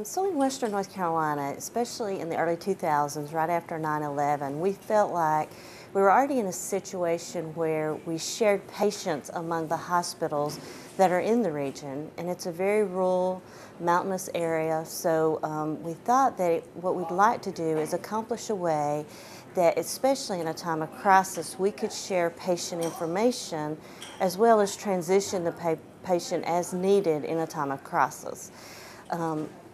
So in Western North Carolina, especially in the early 2000s, right after 9/11, we felt like we were already in a situation where we shared patients among the hospitals that are in the region, and it's a very rural, mountainous area. So we thought that what we'd like to do is accomplish a way that, especially in a time of crisis, we could share patient information as well as transition the patient as needed in a time of crisis.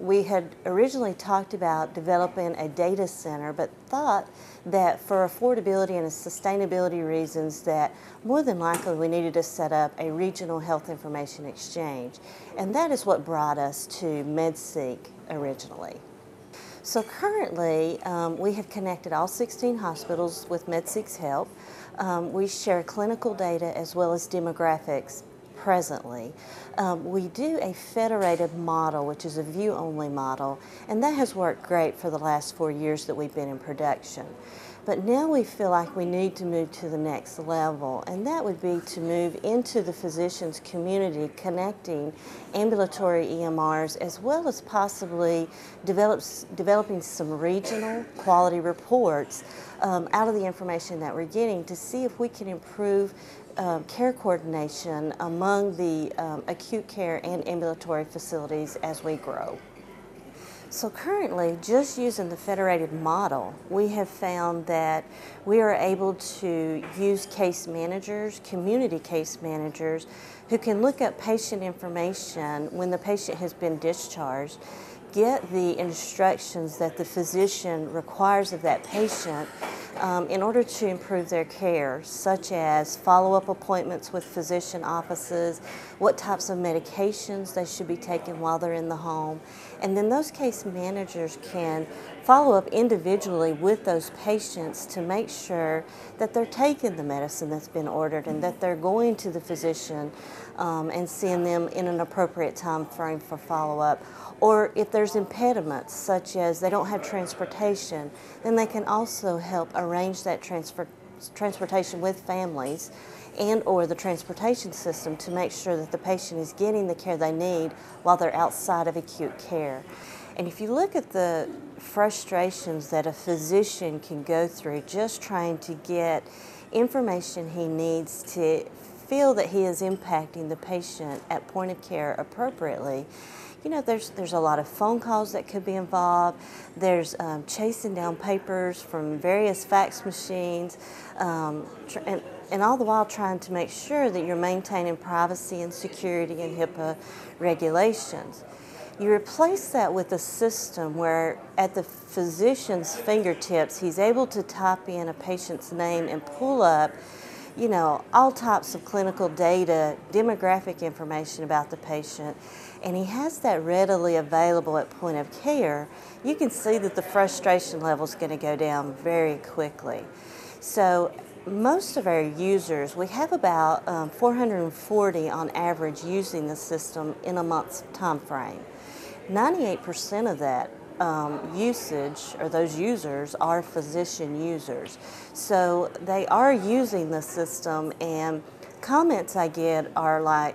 We had originally talked about developing a data center, but thought that for affordability and sustainability reasons that more than likely we needed to set up a regional health information exchange. And that is what brought us to MedSeek originally. So currently, we have connected all 16 hospitals with MedSeek's help. We share clinical data as well as demographics presently. We do a federated model, which is a view-only model, and that has worked great for the last 4 years that we've been in production. But now we feel like we need to move to the next level, and that would be to move into the physicians community, connecting ambulatory EMRs as well as possibly developing some regional quality reports out of the information that we're getting to see if we can improve care coordination among the acute care and ambulatory facilities as we grow. So currently, just using the federated model, we have found that we are able to use case managers, community case managers, who can look up patient information when the patient has been discharged, get the instructions that the physician requires of that patient in order to improve their care, such as follow-up appointments with physician offices, what types of medications they should be taking while they're in the home. And then those case managers can follow up individually with those patients to make sure that they're taking the medicine that's been ordered and that they're going to the physician and seeing them in an appropriate time frame for follow-up. Or if there's impediments, such as they don't have transportation, then they can also help arrange that transportation with families and or the transportation system to make sure that the patient is getting the care they need while they're outside of acute care. And if you look at the frustrations that a physician can go through just trying to get information he needs to feel that he is impacting the patient at point of care appropriately, you know, there's a lot of phone calls that could be involved. There's chasing down papers from various fax machines, and all the while trying to make sure that you're maintaining privacy and security and HIPAA regulations. You replace that with a system where at the physician's fingertips, he's able to type in a patient's name and pull up, you know, all types of clinical data, demographic information about the patient, and he has that readily available at point of care. You can see that the frustration level is going to go down very quickly. So most of our users, we have about 440 on average using the system in a month's time frame. 98% of that usage, or those users, are physician users. So they are using the system, and comments I get are like,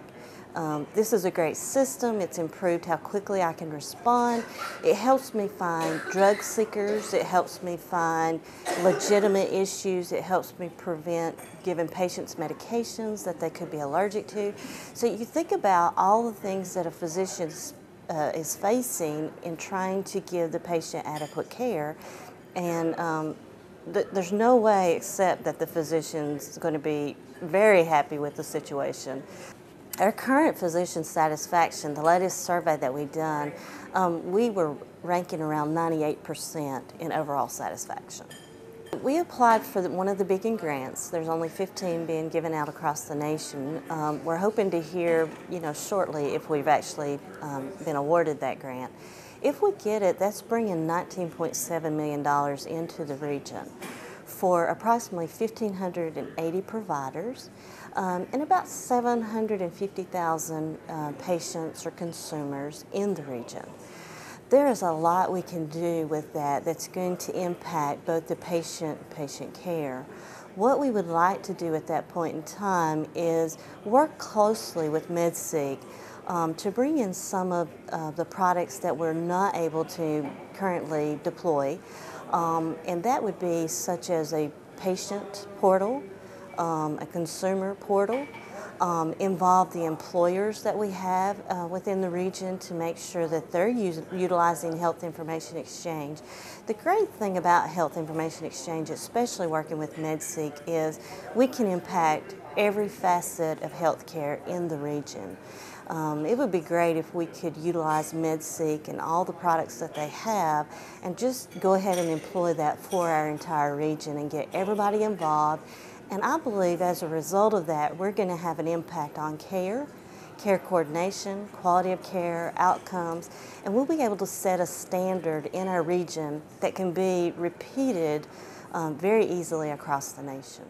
this is a great system, it's improved how quickly I can respond, it helps me find drug seekers, it helps me find legitimate issues, it helps me prevent giving patients medications that they could be allergic to. So you think about all the things that a physician is facing in trying to give the patient adequate care, and there's no way except that the physician's going to be very happy with the situation. Our current physician satisfaction, the latest survey that we've done, we were ranking around 98% in overall satisfaction. We applied for one of the Beacon grants. There's only 15 being given out across the nation. We're hoping to hear, you know, shortly if we've actually been awarded that grant. If we get it, that's bringing $19.7 million into the region for approximately 1,580 providers and about 750,000 patients or consumers in the region. There is a lot we can do with that that's going to impact both the patient and patient care. What we would like to do at that point in time is work closely with MedSeek to bring in some of the products that we're not able to currently deploy. And that would be such as a patient portal, a consumer portal, involve the employers that we have within the region to make sure that they're utilizing health information exchange. The great thing about health information exchange, especially working with MedSeek, is we can impact every facet of healthcare in the region. It would be great if we could utilize MedSeek and all the products that they have and just go ahead and employ that for our entire region and get everybody involved. And I believe as a result of that, we're going to have an impact on care coordination, quality of care, outcomes, and we'll be able to set a standard in our region that can be repeated very easily across the nation.